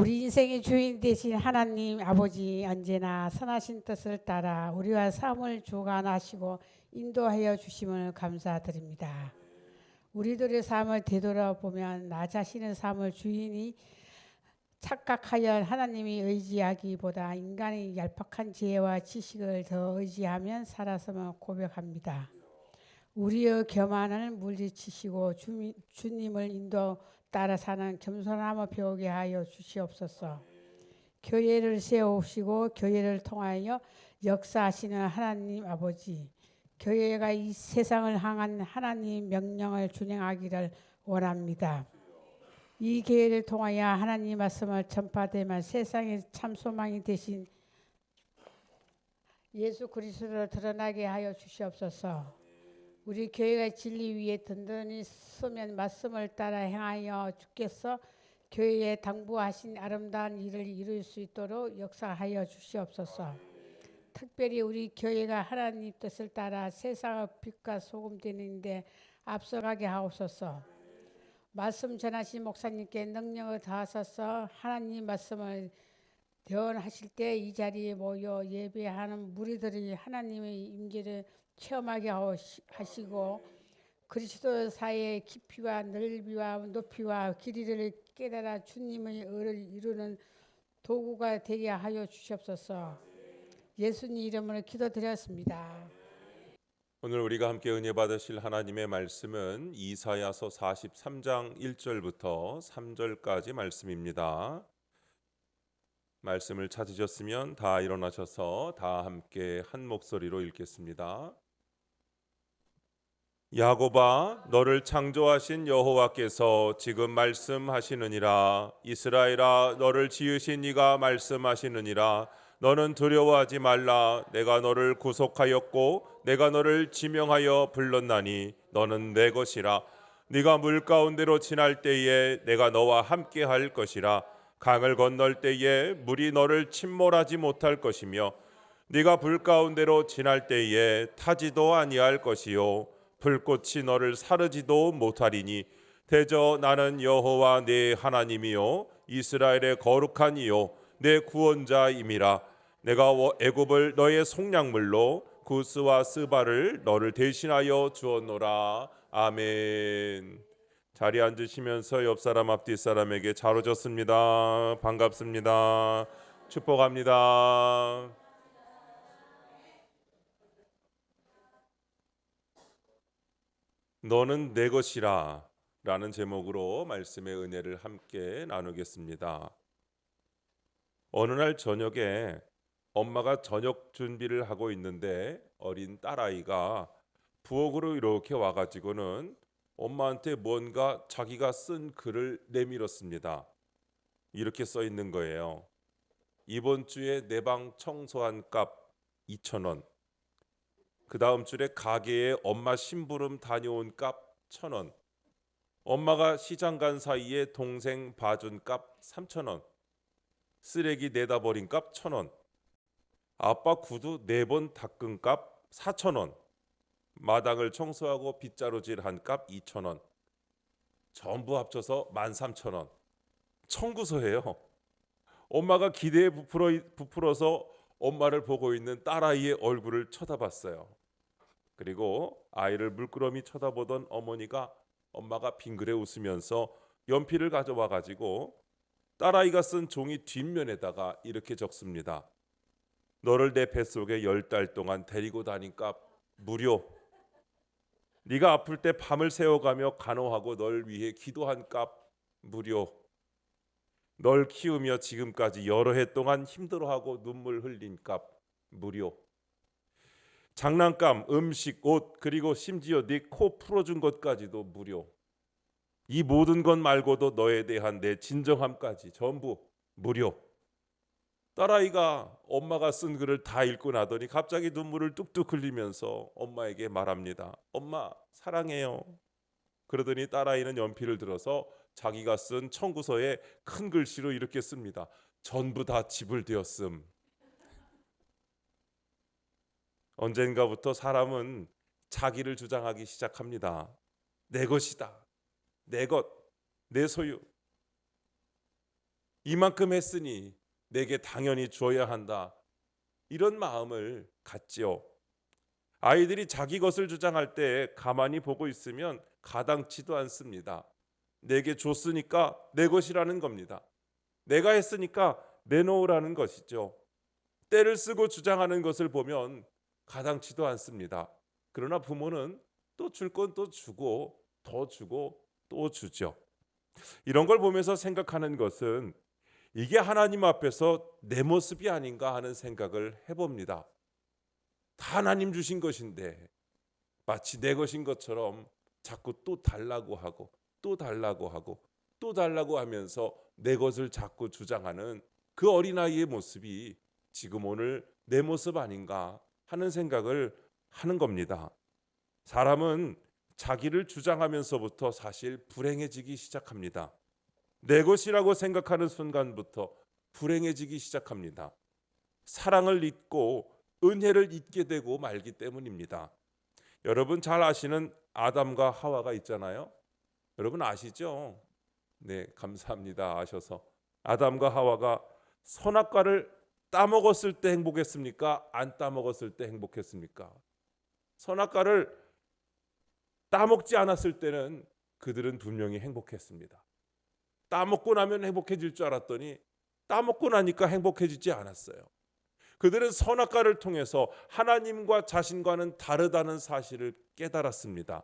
우리 인생의 주인 되신 하나님 아버지, 언제나 선하신 뜻을 따라 우리와 삶을 주관하시고 인도하여 주심을 감사드립니다. 우리들의 삶을 되돌아보면 나 자신의 삶을 주인이 착각하여 하나님이 의지하기보다 인간의 얄팍한 지혜와 지식을 더 의지하면 살았음을 고백합니다. 우리의 교만을 물리치시고 주님을 인도 따라 사는 겸손함을 배우게 하여 주시옵소서. 교회를 세우시고 교회를 통하여 역사하시는 하나님 아버지, 교회가 이 세상을 향한 하나님 명령을 준행하기를 원합니다. 이 교회를 통하여 하나님 말씀을 전파되면 세상의 참 소망이 되신 예수 그리스도를 드러나게 하여 주시옵소서. 우리 교회가 진리 위에 든든히 서면 말씀을 따라 행하여 주께서 교회에 당부하신 아름다운 일을 이룰 수 있도록 역사하여 주시옵소서. 특별히 우리 교회가 하나님 뜻을 따라 세상의 빛과 소금 되는데 앞서가게 하옵소서. 말씀 전하신 목사님께 능력을 다하셔서 하나님 말씀을 대언하실 때 이 자리에 모여 예배하는 무리들이 하나님의 임재를 체험하게 하시고 그리스도 사이의 깊이와 넓이와 높이와 길이를 깨달아 주님의 의를 이루는 도구가 되게 하여 주시옵소서. 예수님 이름으로 기도드렸습니다. 오늘 우리가 함께 은혜 받으실 하나님의 말씀은 이사야서 43장 1절부터 3절까지 말씀입니다. 말씀을 찾으셨으면 다 일어나셔서 다 함께 한 목소리로 읽겠습니다. 야곱아, 너를 창조하신 여호와께서 지금 말씀하시느니라. 이스라엘아, 너를 지으신 이가 말씀하시느니라. 너는 두려워하지 말라. 내가 너를 구속하였고 내가 너를 지명하여 불렀나니 너는 내 것이라. 네가 물 가운데로 지날 때에 내가 너와 함께 할 것이라. 강을 건널 때에 물이 너를 침몰하지 못할 것이며 네가 불 가운데로 지날 때에 타지도 아니할 것이요 불꽃이 너를 사르지도 못하리니 대저 나는 여호와 네 하나님이요 이스라엘의 거룩한 이요 내 구원자임이라. 내가 애굽을 너의 속량물로 구스와 스바를 너를 대신하여 주었노라. 아멘. 자리에 앉으시면서 옆 사람 앞뒤 사람에게 잘 오셨습니다. 반갑습니다. 축복합니다. 너는 내 것이라 라는 제목으로 말씀의 은혜를 함께 나누겠습니다. 어느 날 저녁에 엄마가 저녁 준비를 하고 있는데 어린 딸아이가 부엌으로 이렇게 와가지고는 엄마한테 뭔가 자기가 쓴 글을 내밀었습니다. 이렇게 써 있는 거예요. 이번 주에 내 방 청소한 값 2,000원. 그 다음 주에 가게에 엄마 심부름 다녀온 값 1,000원. 엄마가 시장 간 사이에 동생 봐준 값 3,000원. 쓰레기 내다 버린 값 1,000원. 아빠 구두 4번 닦은 값 4,000원. 마당을 청소하고 빗자루질 한 값 2,000원. 전부 합쳐서 13,000원. 청구서예요. 엄마가 기대에 부풀어서 엄마를 보고 있는 딸아이의 얼굴을 쳐다봤어요. 그리고 아이를 물끄러미 쳐다보던 어머니가 엄마가 빙그레 웃으면서 연필을 가져와 가지고 딸아이가 쓴 종이 뒷면에다가 이렇게 적습니다. 너를 내 뱃속에 10달 동안 데리고 다닌 값 무료. 네가 아플 때 밤을 새워가며 간호하고 널 위해 기도한 값 무료. 널 키우며 지금까지 여러 해 동안 힘들어하고 눈물 흘린 값 무료. 장난감, 음식, 옷 그리고 심지어 네 코 풀어준 것까지도 무료. 이 모든 것 말고도 너에 대한 내 진정함까지 전부 무료. 딸아이가 엄마가 쓴 글을 다 읽고 나더니 갑자기 눈물을 뚝뚝 흘리면서 엄마에게 말합니다. 엄마 사랑해요. 그러더니 딸아이는 연필을 들어서 자기가 쓴 청구서에 큰 글씨로 이렇게 씁니다. 전부 다 지불되었음. 언젠가부터 사람은 자기를 주장하기 시작합니다. 내 것이다. 내 것, 내 소유. 이만큼 했으니 내게 당연히 주어야 한다. 이런 마음을 갖지요. 아이들이 자기 것을 주장할 때 가만히 보고 있으면 가당치도 않습니다. 내게 줬으니까 내 것이라는 겁니다. 내가 했으니까 내놓으라는 것이죠. 때를 쓰고 주장하는 것을 보면 가당치도 않습니다. 그러나 부모는 또 줄 건 또 주고 더 주고 또 주죠. 이런 걸 보면서 생각하는 것은 이게 하나님 앞에서 내 모습이 아닌가 하는 생각을 해봅니다. 다 하나님 주신 것인데 마치 내 것인 것처럼 자꾸 또 달라고 하고 또 달라고 하고 또 달라고 하면서 내 것을 자꾸 주장하는 그 어린아이의 모습이 지금 오늘 내 모습 아닌가 하는 생각을 하는 겁니다. 사람은 자기를 주장하면서부터 사실 불행해지기 시작합니다. 내 것이라고 생각하는 순간부터 불행해지기 시작합니다. 사랑을 잊고 은혜를 잊게 되고 말기 때문입니다. 여러분 잘 아시는 아담과 하와가 있잖아요. 여러분 아시죠? 네, 감사합니다. 아셔서. 아담과 하와가 선악과를 따먹었을 때 행복했습니까? 안 따먹었을 때 행복했습니까? 선악과를 따먹지 않았을 때는 그들은 분명히 행복했습니다. 따먹고 나면 행복해질 줄 알았더니 따먹고 나니까 행복해지지 않았어요. 그들은 선악과를 통해서 하나님과 자신과는 다르다는 사실을 깨달았습니다.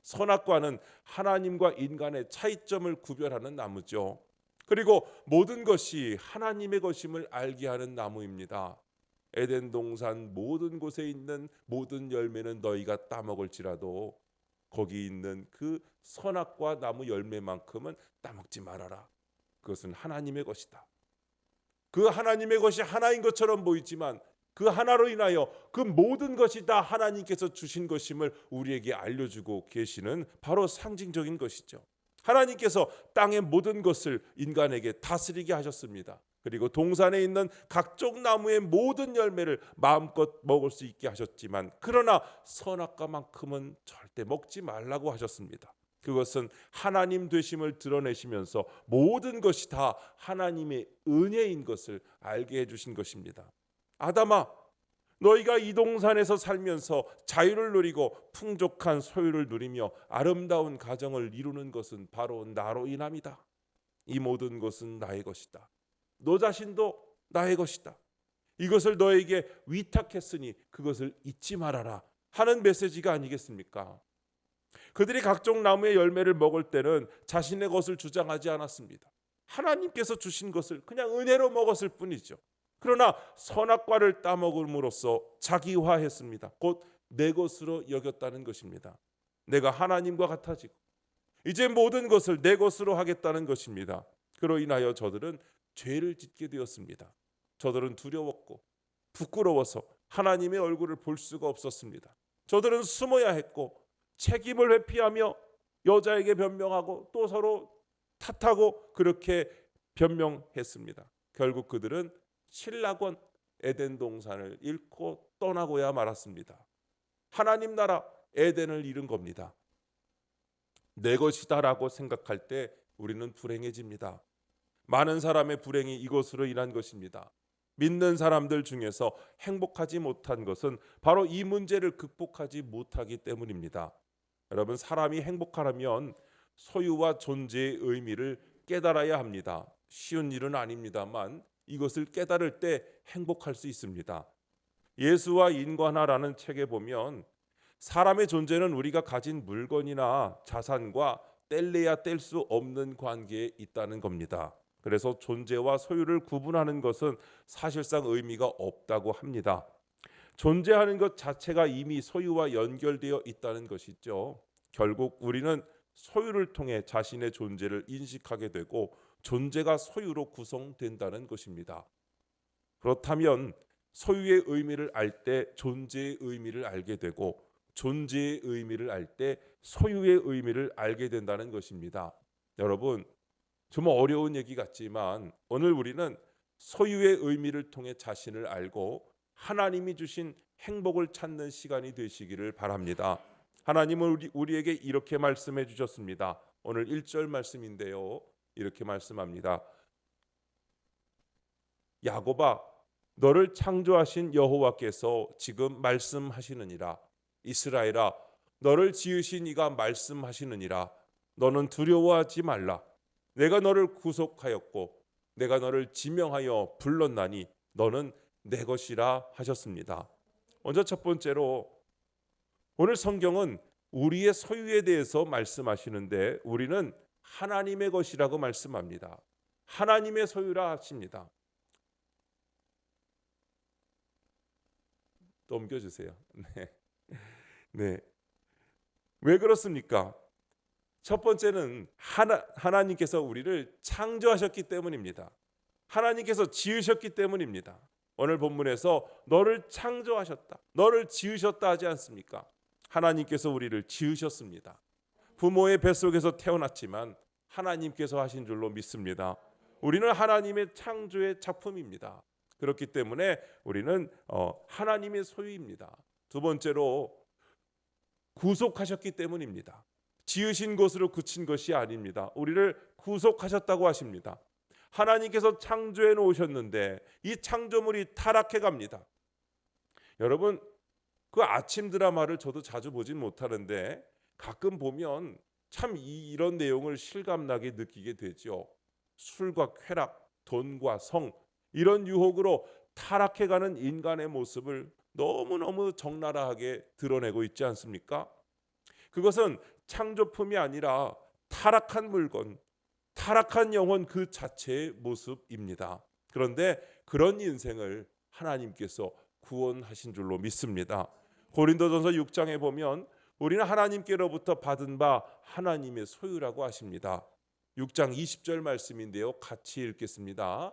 선악과는 하나님과 인간의 차이점을 구별하는 나무죠. 그리고 모든 것이 하나님의 것임을 알게 하는 나무입니다. 에덴 동산 모든 곳에 있는 모든 열매는 너희가 따먹을지라도 거기 있는 그 선악과 나무 열매만큼은 따먹지 말아라. 그것은 하나님의 것이다. 그 하나님의 것이 하나인 것처럼 보이지만 그 하나로 인하여 그 모든 것이 다 하나님께서 주신 것임을 우리에게 알려주고 계시는 바로 상징적인 것이죠. 하나님께서 땅의 모든 것을 인간에게 다스리게 하셨습니다. 그리고 동산에 있는 각종 나무의 모든 열매를 마음껏 먹을 수 있게 하셨지만 그러나 선악과만큼은 절대 먹지 말라고 하셨습니다. 그것은 하나님 되심을 드러내시면서 모든 것이 다 하나님의 은혜인 것을 알게 해주신 것입니다. 아담아, 너희가 이 동산에서 살면서 자유를 누리고 풍족한 소유를 누리며 아름다운 가정을 이루는 것은 바로 나로 인함이다. 이 모든 것은 나의 것이다. 너 자신도 나의 것이다. 이것을 너에게 위탁했으니 그것을 잊지 말아라 하는 메시지가 아니겠습니까? 그들이 각종 나무의 열매를 먹을 때는 자신의 것을 주장하지 않았습니다. 하나님께서 주신 것을 그냥 은혜로 먹었을 뿐이죠. 그러나 선악과를 따먹음으로써 자기화했습니다. 곧 내 것으로 여겼다는 것입니다. 내가 하나님과 같아지고 이제 모든 것을 내 것으로 하겠다는 것입니다. 그로 인하여 저들은 죄를 짓게 되었습니다. 저들은 두려웠고 부끄러워서 하나님의 얼굴을 볼 수가 없었습니다. 저들은 숨어야 했고 책임을 회피하며 여자에게 변명하고 또 서로 탓하고 그렇게 변명했습니다. 결국 그들은 신락원 에덴 동산을 잃고 떠나고야 말았습니다. 하나님 나라 에덴을 잃은 겁니다. 내 것이다라고 생각할 때 우리는 불행해집니다. 많은 사람의 불행이 이것으로 인한 것입니다. 믿는 사람들 중에서 행복하지 못한 것은 바로 이 문제를 극복하지 못하기 때문입니다. 여러분, 사람이 행복하려면 소유와 존재의 의미를 깨달아야 합니다. 쉬운 일은 아닙니다만 이것을 깨달을 때 행복할 수 있습니다. 예수와 인간화라는 책에 보면 사람의 존재는 우리가 가진 물건이나 자산과 뗄래야 뗄 수 없는 관계에 있다는 겁니다. 그래서 존재와 소유를 구분하는 것은 사실상 의미가 없다고 합니다. 존재하는 것 자체가 이미 소유와 연결되어 있다는 것이죠. 결국 우리는 소유를 통해 자신의 존재를 인식하게 되고 존재가 소유로 구성된다는 것입니다. 그렇다면 소유의 의미를 알 때 존재의 의미를 알게 되고 존재의 의미를 알 때 소유의 의미를 알게 된다는 것입니다. 여러분, 좀 어려운 얘기 같지만 오늘 우리는 소유의 의미를 통해 자신을 알고 하나님이 주신 행복을 찾는 시간이 되시기를 바랍니다. 하나님은 우리에게 이렇게 말씀해 주셨습니다. 오늘 1절 말씀인데요. 이렇게 말씀합니다. 야곱아, 너를 창조하신 여호와께서 지금 말씀하시느니라. 이스라엘아, 너를 지으신 이가 말씀하시느니라. 너는 두려워하지 말라. 내가 너를 구속하였고 내가 너를 지명하여 불렀나니 너는 내 것이라 하셨습니다. 먼저 첫 번째로, 오늘 성경은 우리의 소유에 대해서 말씀하시는데 우리는 하나님의 것이라고 말씀합니다. 하나님의 소유라 하십니다. 넘겨주세요. 네. 네. 왜 그렇습니까? 첫 번째는 하나님께서 우리를 창조하셨기 때문입니다. 하나님께서 지으셨기 때문입니다. 오늘 본문에서 너를 창조하셨다, 너를 지으셨다 하지 않습니까? 하나님께서 우리를 지으셨습니다. 부모의 뱃속에서 태어났지만 하나님께서 하신 줄로 믿습니다. 우리는 하나님의 창조의 작품입니다. 그렇기 때문에 우리는 하나님의 소유입니다. 두 번째로, 구속하셨기 때문입니다. 지으신 것으로 그친 것이 아닙니다. 우리를 구속하셨다고 하십니다. 하나님께서 창조해 놓으셨는데 이 창조물이 타락해 갑니다. 여러분, 그 아침 드라마를 저도 자주 보진 못하는데 가끔 보면 참 이런 내용을 실감나게 느끼게 되죠. 술과 쾌락, 돈과 성, 이런 유혹으로 타락해가는 인간의 모습을 너무너무 적나라하게 드러내고 있지 않습니까? 그것은 창조품이 아니라 타락한 물건, 타락한 영혼 그 자체의 모습입니다. 그런데 그런 인생을 하나님께서 구원하신 줄로 믿습니다. 고린도전서 6장에 보면 우리는 하나님께로부터 받은 바 하나님의 소유라고 하십니다. 6장 20절 말씀인데요, 같이 읽겠습니다.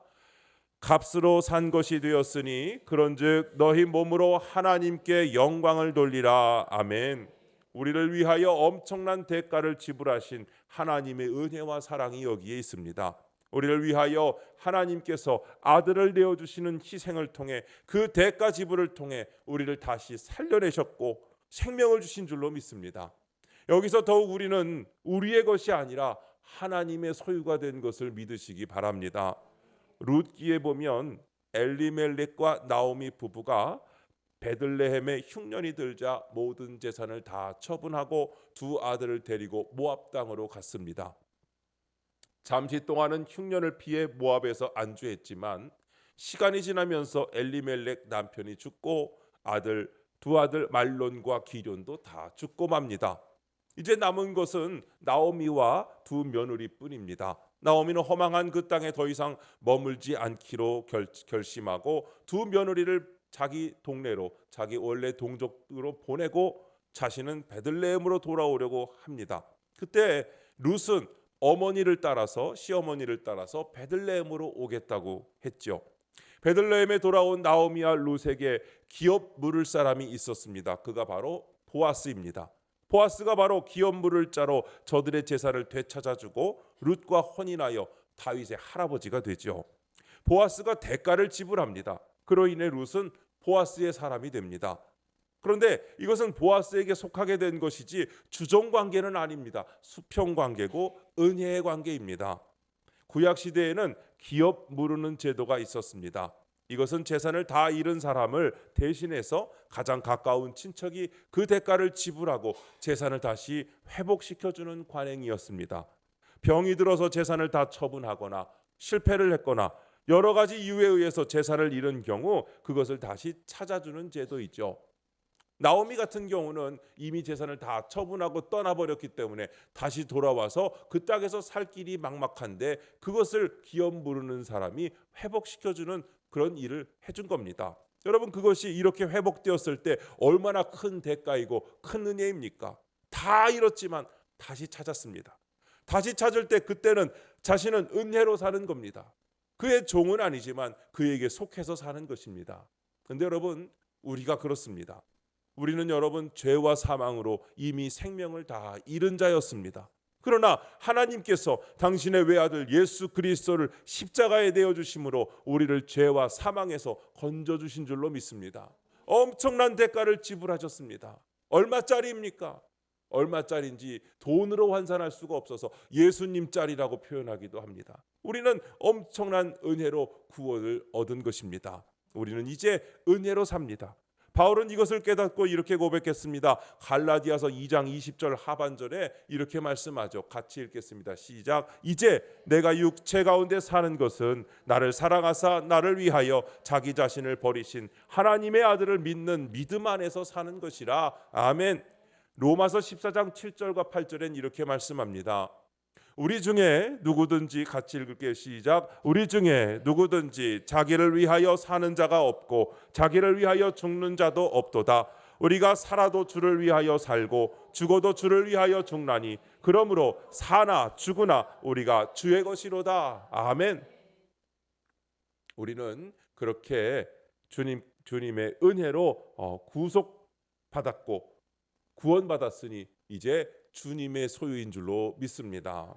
값으로 산 것이 되었으니 그런즉 너희 몸으로 하나님께 영광을 돌리라. 아멘. 우리를 위하여 엄청난 대가를 지불하신 하나님의 은혜와 사랑이 여기에 있습니다. 우리를 위하여 하나님께서 아들을 내어주시는 희생을 통해 그 대가 지불을 통해 우리를 다시 살려내셨고 생명을 주신 줄로 믿습니다. 여기서 더욱 우리는 우리의 것이 아니라 하나님의 소유가 된 것을 믿으시기 바랍니다. 룻기에 보면 엘리멜렉과 나오미 부부가 베들레헴에 흉년이 들자 모든 재산을 다 처분하고 두 아들을 데리고 모압 땅으로 갔습니다. 잠시 동안은 흉년을 피해 모압에서 안주했지만 시간이 지나면서 엘리멜렉 남편이 죽고 두 아들 말론과 기럨도 다 죽고 맙니다. 이제 남은 것은 나오미와 두 며느리뿐입니다. 나오미는 허망한 그 땅에 더 이상 머물지 않기로 결심하고 두 며느리를 자기 동네로, 자기 원래 동족으로 보내고 자신은 베들레헴으로 돌아오려고 합니다. 그때 룻은 시어머니를 따라서 베들레헴으로 오겠다고 했죠. 베들레헴에 돌아온 나오미와 룻에게 기업 물을 사람이 있었습니다. 그가 바로 보아스입니다. 보아스가 바로 기업 물을 자로 저들의 제사를 되찾아주고 룻과 혼인하여 다윗의 할아버지가 되죠. 보아스가 대가를 지불합니다. 그로 인해 룻은 보아스의 사람이 됩니다. 그런데 이것은 보아스에게 속하게 된 것이지 주종 관계는 아닙니다. 수평 관계고 은혜의 관계입니다. 구약 시대에는 기업 무르는 제도가 있었습니다. 이것은 재산을 다 잃은 사람을 대신해서 가장 가까운 친척이 그 대가를 지불하고 재산을 다시 회복시켜주는 관행이었습니다. 병이 들어서 재산을 다 처분하거나 실패를 했거나 여러 가지 이유에 의해서 재산을 잃은 경우 그것을 다시 찾아주는 제도이죠. 나오미 같은 경우는 이미 재산을 다 처분하고 떠나버렸기 때문에 다시 돌아와서 그 땅에서 살 길이 막막한데 그것을 기업 무르는 사람이 회복시켜주는 그런 일을 해준 겁니다. 여러분, 그것이 이렇게 회복되었을 때 얼마나 큰 대가이고 큰 은혜입니까? 다 잃었지만 다시 찾았습니다. 다시 찾을 때 그때는 자신은 은혜로 사는 겁니다. 그의 종은 아니지만 그에게 속해서 사는 것입니다. 그런데 여러분, 우리가 그렇습니다. 우리는 여러분 죄와 사망으로 이미 생명을 다 잃은 자였습니다. 그러나 하나님께서 당신의 외아들 예수 그리스도를 십자가에 내어 주심으로 우리를 죄와 사망에서 건져 주신 줄로 믿습니다. 엄청난 대가를 지불하셨습니다. 얼마짜리입니까? 얼마짜리인지 돈으로 환산할 수가 없어서 예수님짜리라고 표현하기도 합니다. 우리는 엄청난 은혜로 구원을 얻은 것입니다. 우리는 이제 은혜로 삽니다. 바울은 이것을 깨닫고 이렇게 고백했습니다. 갈라디아서 2장 20절 하반절에 이렇게 말씀하죠. 같이 읽겠습니다. 시작. 이제 내가 육체 가운데 사는 것은 나를 사랑하사 나를 위하여 자기 자신을 버리신 하나님의 아들을 믿는 믿음 안에서 사는 것이라. 아멘. 로마서 14장 7절과 8절엔 이렇게 말씀합니다. 우리 중에 누구든지, 같이 읽을게요. 시작. 우리 중에 누구든지 자기를 위하여 사는 자가 없고 자기를 위하여 죽는 자도 없도다. 우리가 살아도 주를 위하여 살고 죽어도 주를 위하여 죽나니 그러므로 사나 죽으나 우리가 주의 것이로다. 아멘. 우리는 그렇게 주님의 은혜로 구속받았고 구원받았으니 이제 주님의 소유인 줄로 믿습니다.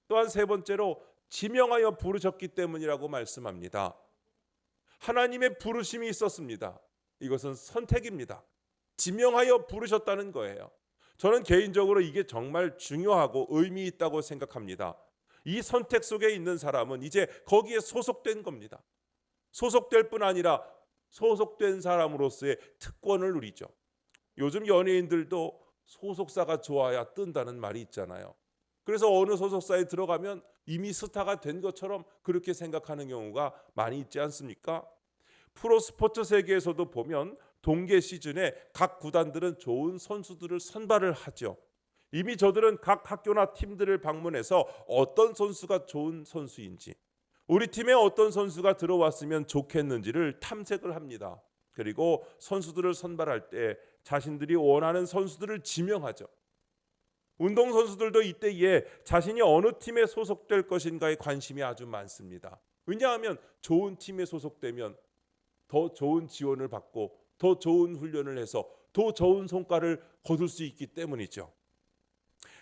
또한 세 번째로 지명하여 부르셨기 때문이라고 말씀합니다. 하나님의 부르심이 있었습니다. 이것은 선택입니다. 지명하여 부르셨다는 거예요. 저는 개인적으로 이게 정말 중요하고 의미 있다고 생각합니다. 이 선택 속에 있는 사람은 이제 거기에 소속된 겁니다. 소속될 뿐 아니라 소속된 사람으로서의 특권을 누리죠. 요즘 연예인들도 소속사가 좋아야 뜬다는 말이 있잖아요. 그래서 어느 소속사에 들어가면 이미 스타가 된 것처럼 그렇게 생각하는 경우가 많이 있지 않습니까? 프로스포츠 세계에서도 보면 동계 시즌에 각 구단들은 좋은 선수들을 선발을 하죠. 이미 저들은 각 학교나 팀들을 방문해서 어떤 선수가 좋은 선수인지, 우리 팀에 어떤 선수가 들어왔으면 좋겠는지를 탐색을 합니다. 그리고 선수들을 선발할 때 자신들이 원하는 선수들을 지명하죠. 운동선수들도 이때에 자신이 어느 팀에 소속될 것인가에 관심이 아주 많습니다. 왜냐하면 좋은 팀에 소속되면 더 좋은 지원을 받고 더 좋은 훈련을 해서 더 좋은 성과를 거둘 수 있기 때문이죠.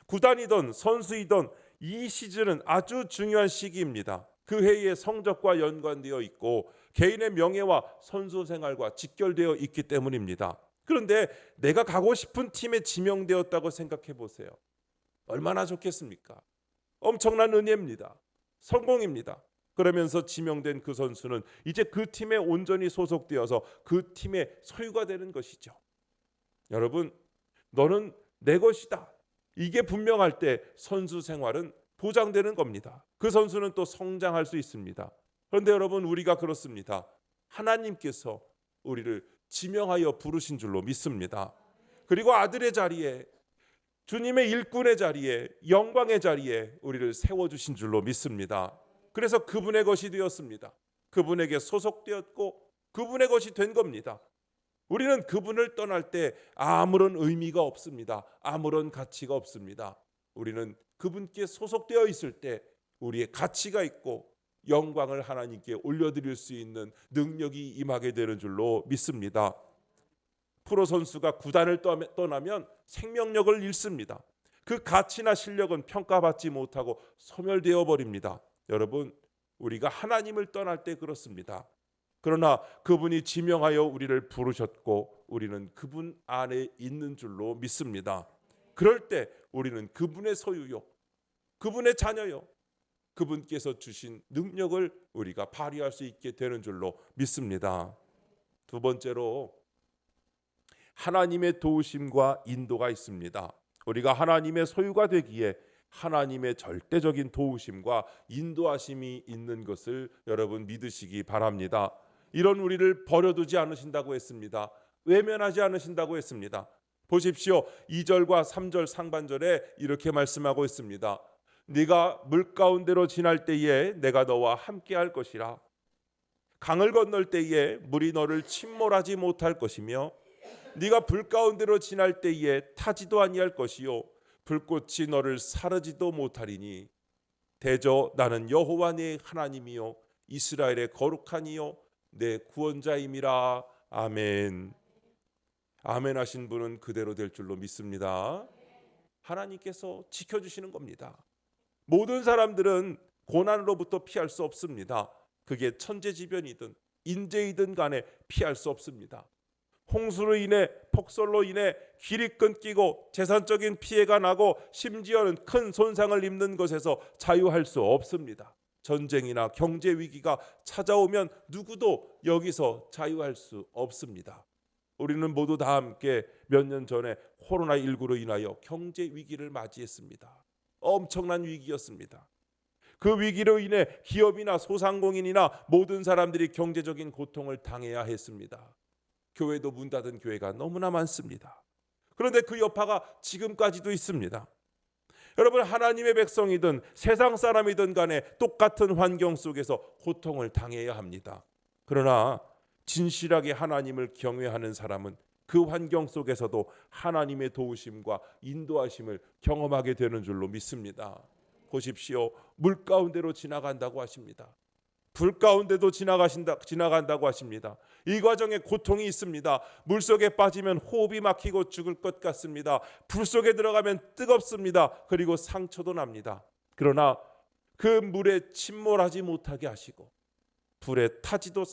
구단이든 선수이든 이 시즌은 아주 중요한 시기입니다. 그 해의 성적과 연관되어 있고 개인의 명예와 선수 생활과 직결되어 있기 때문입니다. 그런데 내가 가고 싶은 팀에 지명되었다고 생각해 보세요. 얼마나 좋겠습니까? 엄청난 은혜입니다. 성공입니다. 그러면서 지명된 그 선수는 이제 그 팀에 온전히 소속되어서 그 팀의 소유가 되는 것이죠. 여러분, 너는 내 것이다. 이게 분명할 때 선수 생활은 보장되는 겁니다. 그 선수는 또 성장할 수 있습니다. 그런데 여러분, 우리가 그렇습니다. 하나님께서 우리를 지명하여 부르신 줄로 믿습니다. 그리고 아들의 자리에, 주님의 일꾼의 자리에, 영광의 자리에 우리를 세워주신 줄로 믿습니다. 그래서 그분의 것이 되었습니다. 그분에게 소속되었고 그분의 것이 된 겁니다. 우리는 그분을 떠날 때 아무런 의미가 없습니다. 아무런 가치가 없습니다. 우리는 그분께 소속되어 있을 때 우리의 가치가 있고 영광을 하나님께 올려드릴 수 있는 능력이 임하게 되는 줄로 믿습니다. 프로 선수가 구단을 떠나면 생명력을 잃습니다. 그 가치나 실력은 평가받지 못하고 소멸되어 버립니다. 여러분, 우리가 하나님을 떠날 때 그렇습니다. 그러나 그분이 지명하여 우리를 부르셨고 우리는 그분 안에 있는 줄로 믿습니다. 그럴 때 우리는 그분의 소유요, 그분의 자녀요, 그분께서 주신 능력을 우리가 발휘할 수 있게 되는 줄로 믿습니다. 두 번째로 하나님의 도우심과 인도가 있습니다. 우리가 하나님의 소유가 되기에 하나님의 절대적인 도우심과 인도하심이 있는 것을 여러분 믿으시기 바랍니다. 이런 우리를 버려두지 않으신다고 했습니다. 외면하지 않으신다고 했습니다. 보십시오. 2절과 3절 상반절에 이렇게 말씀하고 있습니다. 네가 물 가운데로 지날 때에 내가 너와 함께 할 것이라. 강을 건널 때에 물이 너를 침몰하지 못할 것이며 네가 불 가운데로 지날 때에 타지도 아니할 것이요 불꽃이 너를 사르지도 못하리니 대저 나는 여호와 네 하나님이요 이스라엘의 거룩하니요 내 구원자임이라. 아멘. 아멘 하신 분은 그대로 될 줄로 믿습니다. 하나님께서 지켜주시는 겁니다. 모든 사람들은 고난으로부터 피할 수 없습니다. 그게 천재지변이든 인재이든 간에 피할 수 없습니다. 홍수로 인해 폭설로 인해 길이 끊기고 재산적인 피해가 나고 심지어는 큰 손상을 입는 것에서 자유할 수 없습니다. 전쟁이나 경제 위기가 찾아오면 누구도 여기서 자유할 수 없습니다. 우리는 모두 다 함께 몇 년 전에 코로나19로 인하여 경제 위기를 맞이했습니다. 엄청난 위기였습니다. 그 위기로 인해 기업이나 소상공인이나 모든 사람들이 경제적인 고통을 당해야 했습니다. 교회도 문 닫은 교회가 너무나 많습니다. 그런데 그 여파가 지금까지도 있습니다. 여러분, 하나님의 백성이든 세상 사람이든 간에 똑같은 환경 속에서 고통을 당해야 합니다. 그러나 진실하게 하나님을 경외하는 사람은 그 환경 속에서도 하나님의 도우심과 인도하심을 경험하게 되는 줄로 믿습니다. 보십시오. 물 가운데로 지나간다고 하십니다. 불 가운데도 지나간다고 하십니다. 이 과정에 고통이 있습니다. 물 속에 빠지면 호흡이 막히고 죽을 것 같습니다. 불 속에 들어가면 뜨겁습니다. 그리고 상처도 납니다. 그러나 그 물에 침몰하지 못하게 하시고 불에 타지도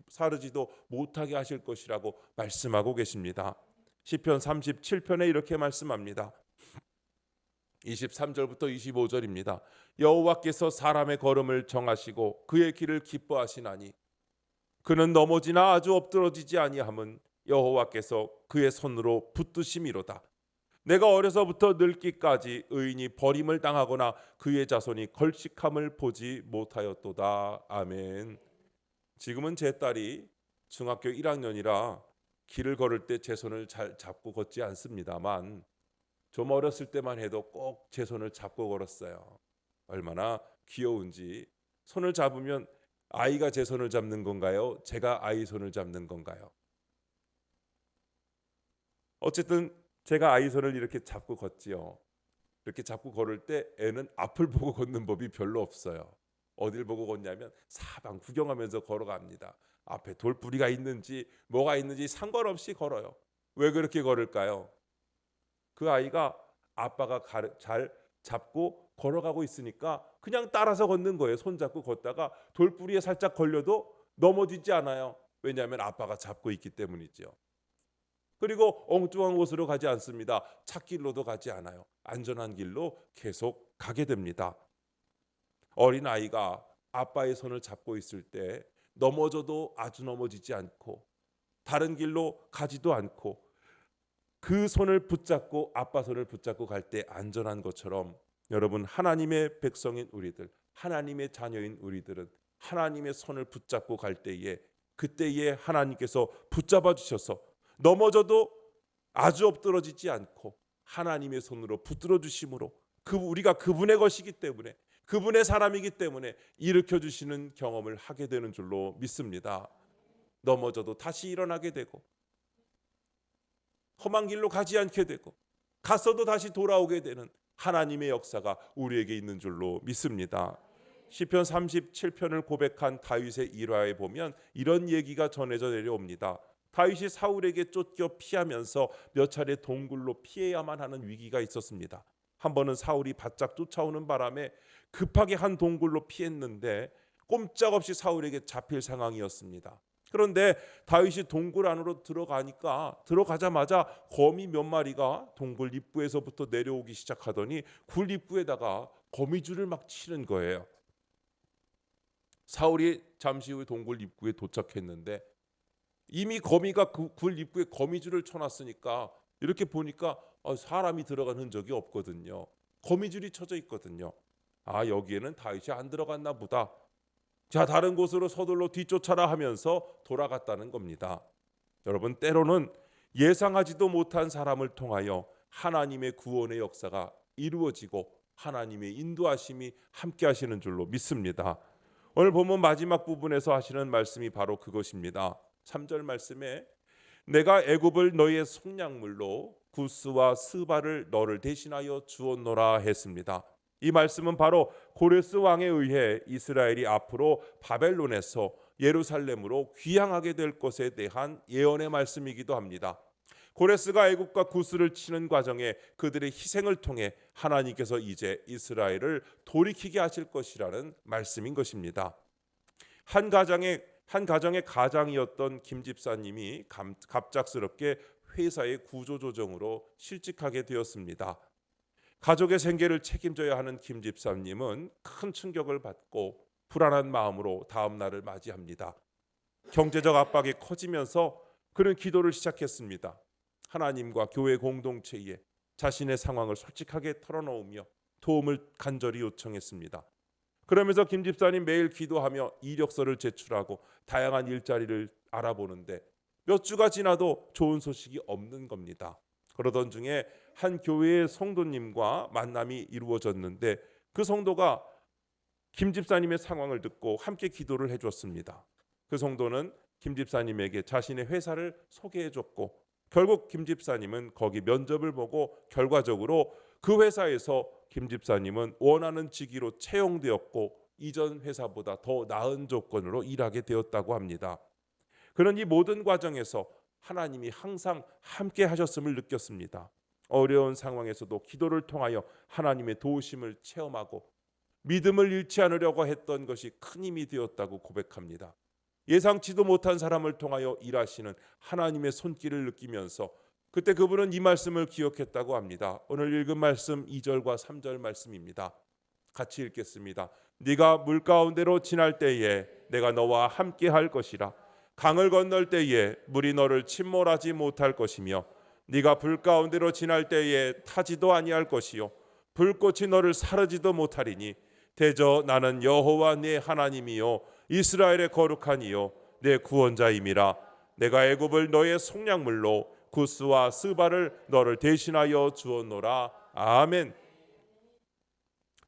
사르지도 못하게 하실 것이라고 말씀하고 계십니다. 시편 37편에 이렇게 말씀합니다. 23절부터 25절입니다. 여호와께서 사람의 걸음을 정하시고 그의 길을 기뻐하시나니 그는 넘어지나 아주 엎드러지지 아니함은 여호와께서 그의 손으로 붙드심이로다. 내가 어려서부터 늙기까지 의인이 버림을 당하거나 그의 자손이 걸식함을 보지 못하였도다. 아멘. 지금은 제 딸이 중학교 1학년이라 길을 걸을 때 제 손을 잘 잡고 걷지 않습니다만 좀 어렸을 때만 해도 꼭 제 손을 잡고 걸었어요. 얼마나 귀여운지. 손을 잡으면 아이가 제 손을 잡는 건가요? 제가 아이 손을 잡는 건가요? 어쨌든 제가 아이 손을 이렇게 잡고 걷지요. 이렇게 잡고 걸을 때 애는 앞을 보고 걷는 법이 별로 없어요. 어딜 보고 걷냐면 사방 구경하면서 걸어갑니다. 앞에 돌뿌리가 있는지 뭐가 있는지 상관없이 걸어요. 왜 그렇게 걸을까요? 그 아이가 아빠가 잘 잡고 걸어가고 있으니까 그냥 따라서 걷는 거예요. 손잡고 걷다가 돌뿌리에 살짝 걸려도 넘어지지 않아요. 왜냐하면 아빠가 잡고 있기 때문이죠. 그리고 엉뚱한 곳으로 가지 않습니다. 찻길로도 가지 않아요. 안전한 길로 계속 가게 됩니다. 어린 아이가 아빠의 손을 잡고 있을 때 넘어져도 아주 넘어지지 않고 다른 길로 가지도 않고 그 손을 붙잡고 아빠 손을 붙잡고 갈 때 안전한 것처럼 여러분, 하나님의 백성인 우리들, 하나님의 자녀인 우리들은 하나님의 손을 붙잡고 갈 때에 그때에 하나님께서 붙잡아 주셔서 넘어져도 아주 엎드러지지 않고 하나님의 손으로 붙들어 주심으로 우리가 그분의 것이기 때문에 그분의 사람이기 때문에 일으켜 주시는 경험을 하게 되는 줄로 믿습니다. 넘어져도 다시 일어나게 되고 험한 길로 가지 않게 되고 갔어도 다시 돌아오게 되는 하나님의 역사가 우리에게 있는 줄로 믿습니다. 시편 37편을 고백한 다윗의 일화에 보면 이런 얘기가 전해져 내려옵니다. 다윗이 사울에게 쫓겨 피하면서 몇 차례 동굴로 피해야만 하는 위기가 있었습니다. 한 번은 사울이 바짝 쫓아오는 바람에 급하게 한 동굴로 피했는데 꼼짝없이 사울에게 잡힐 상황이었습니다. 그런데 다윗이 동굴 안으로 들어가자마자 거미 몇 마리가 동굴 입구에서부터 내려오기 시작하더니 굴 입구에다가 거미줄을 막 치는 거예요. 사울이 잠시 후에 동굴 입구에 도착했는데 이미 거미가 그 굴 입구에 거미줄을 쳐놨으니까 이렇게 보니까 사람이 들어간 흔적이 없거든요. 거미줄이 쳐져 있거든요. 아, 여기에는 다윗이 안 들어갔나 보다. 자, 다른 곳으로 서둘러 뒤쫓아라 하면서 돌아갔다는 겁니다. 여러분, 때로는 예상하지도 못한 사람을 통하여 하나님의 구원의 역사가 이루어지고 하나님의 인도하심이 함께 하시는 줄로 믿습니다. 오늘 본문 마지막 부분에서 하시는 말씀이 바로 그것입니다. 3절 말씀에 내가 애굽을 너희의 속량물로 구스와 스바를 너를 대신하여 주었노라 했습니다. 이 말씀은 바로 고레스 왕에 의해 이스라엘이 앞으로 바벨론에서 예루살렘으로 귀향하게 될 것에 대한 예언의 말씀이기도 합니다. 고레스가 애굽과 구스를 치는 과정에 그들의 희생을 통해 하나님께서 이제 이스라엘을 돌이키게 하실 것이라는 말씀인 것입니다. 한 가정에 한 가정의 가장이었던 김 집사님이 갑작스럽게 회사의 구조조정으로 실직하게 되었습니다. 가족의 생계를 책임져야 하는 김 집사님은 큰 충격을 받고 불안한 마음으로 다음 날을 맞이합니다. 경제적 압박이 커지면서 그는 기도를 시작했습니다. 하나님과 교회 공동체에 자신의 상황을 솔직하게 털어놓으며 도움을 간절히 요청했습니다. 그러면서 김 집사님 매일 기도하며 이력서를 제출하고 다양한 일자리를 알아보는데 몇 주가 지나도 좋은 소식이 없는 겁니다. 그러던 중에 한 교회의 성도님과 만남이 이루어졌는데 그 성도가 김 집사님의 상황을 듣고 함께 기도를 해줬습니다. 그 성도는 김 집사님에게 자신의 회사를 소개해줬고 결국 김 집사님은 거기 면접을 보고 결과적으로 그 회사에서 김 집사님은 원하는 직위로 채용되었고 이전 회사보다 더 나은 조건으로 일하게 되었다고 합니다. 그런 이 모든 과정에서 하나님이 항상 함께 하셨음을 느꼈습니다. 어려운 상황에서도 기도를 통하여 하나님의 도우심을 체험하고 믿음을 잃지 않으려고 했던 것이 큰 힘이 되었다고 고백합니다. 예상치도 못한 사람을 통하여 일하시는 하나님의 손길을 느끼면서 그때 그분은 이 말씀을 기억했다고 합니다. 오늘 읽은 말씀 2절과 3절 말씀입니다. 같이 읽겠습니다. 네가 물 가운데로 지날 때에 내가 너와 함께 할 것이라. 강을 건널 때에 물이 너를 침몰하지 못할 것이며 네가 불 가운데로 지날 때에 타지도 아니할 것이요 불꽃이 너를 사르지도 못하리니 대저 나는 여호와 네 하나님이요 이스라엘의 거룩한 이요 내 구원자임이라. 내가 애굽을 너의 속량물로 구스와 스바를 너를 대신하여 주었노라. 아멘.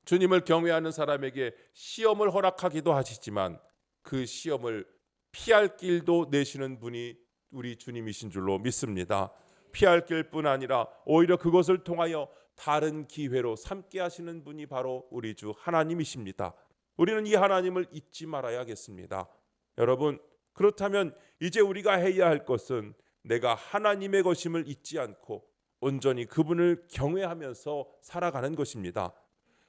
주님을 경외하는 사람에게 시험을 허락하기도 하시지만 그 시험을 피할 길도 내시는 분이 우리 주님이신 줄로 믿습니다. 피할 길뿐 아니라 오히려 그것을 통하여 다른 기회로 삼게 하시는 분이 바로 우리 주 하나님이십니다. 우리는 이 하나님을 잊지 말아야겠습니다. 여러분, 그렇다면 이제 우리가 해야 할 것은 내가 하나님의 것임을 잊지 않고 온전히 그분을 경외하면서 살아가는 것입니다.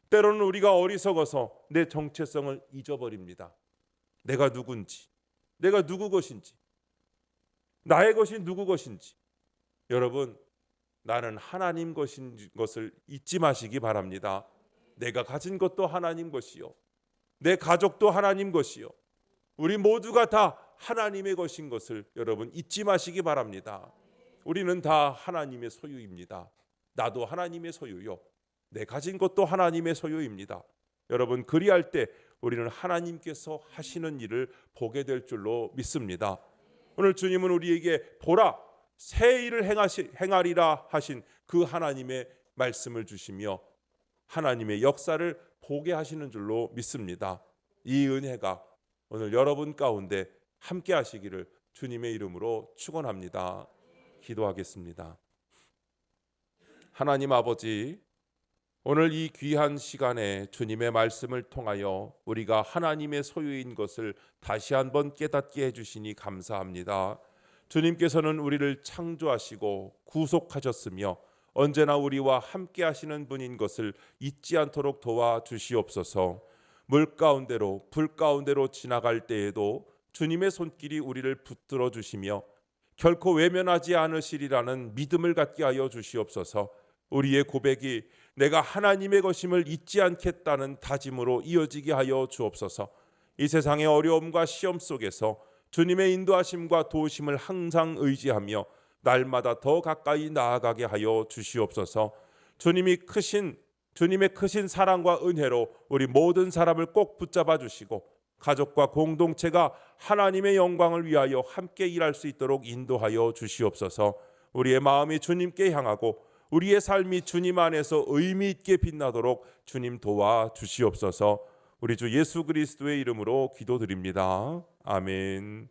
때로는 우리가 어리석어서 내 정체성을 잊어버립니다. 내가 누군지, 내가 누구 것인지, 나의 것이 누구 것인지. 여러분, 나는 하나님 것인 것을 잊지 마시기 바랍니다. 내가 가진 것도 하나님 것이요, 내 가족도 하나님 것이요, 우리 모두가 다 하나님의 것인 것을 여러분 잊지 마시기 바랍니다. 우리는 다 하나님의 소유입니다. 나도 하나님의 소유요, 내 가진 것도 하나님의 소유입니다. 여러분, 그리할 때 우리는 하나님께서 하시는 일을 보게 될 줄로 믿습니다. 오늘 주님은 우리에게 보라 새 일을 행하리라 하신 그 하나님의 말씀을 주시며 하나님의 역사를 보게 하시는 줄로 믿습니다. 이 은혜가 오늘 여러분 가운데 함께 하시기를 주님의 이름으로 축원합니다. 기도하겠습니다. 하나님 아버지, 오늘 이 귀한 시간에 주님의 말씀을 통하여 우리가 하나님의 소유인 것을 다시 한번 깨닫게 해주시니 감사합니다. 주님께서는 우리를 창조하시고 구속하셨으며 언제나 우리와 함께 하시는 분인 것을 잊지 않도록 도와주시옵소서. 물 가운데로 불 가운데로 지나갈 때에도 주님의 손길이 우리를 붙들어 주시며 결코 외면하지 않으시리라는 믿음을 갖게 하여 주시옵소서. 우리의 고백이 내가 하나님의 것임을 잊지 않겠다는 다짐으로 이어지게 하여 주옵소서. 이 세상의 어려움과 시험 속에서 주님의 인도하심과 도우심을 항상 의지하며 날마다 더 가까이 나아가게 하여 주시옵소서. 주님의 크신 사랑과 은혜로 우리 모든 사람을 꼭 붙잡아 주시고 가족과 공동체가 하나님의 영광을 위하여 함께 일할 수 있도록 인도하여 주시옵소서. 우리의 마음이 주님께 향하고 우리의 삶이 주님 안에서 의미 있게 빛나도록 주님 도와 주시옵소서. 우리 주 예수 그리스도의 이름으로 기도드립니다. 아멘.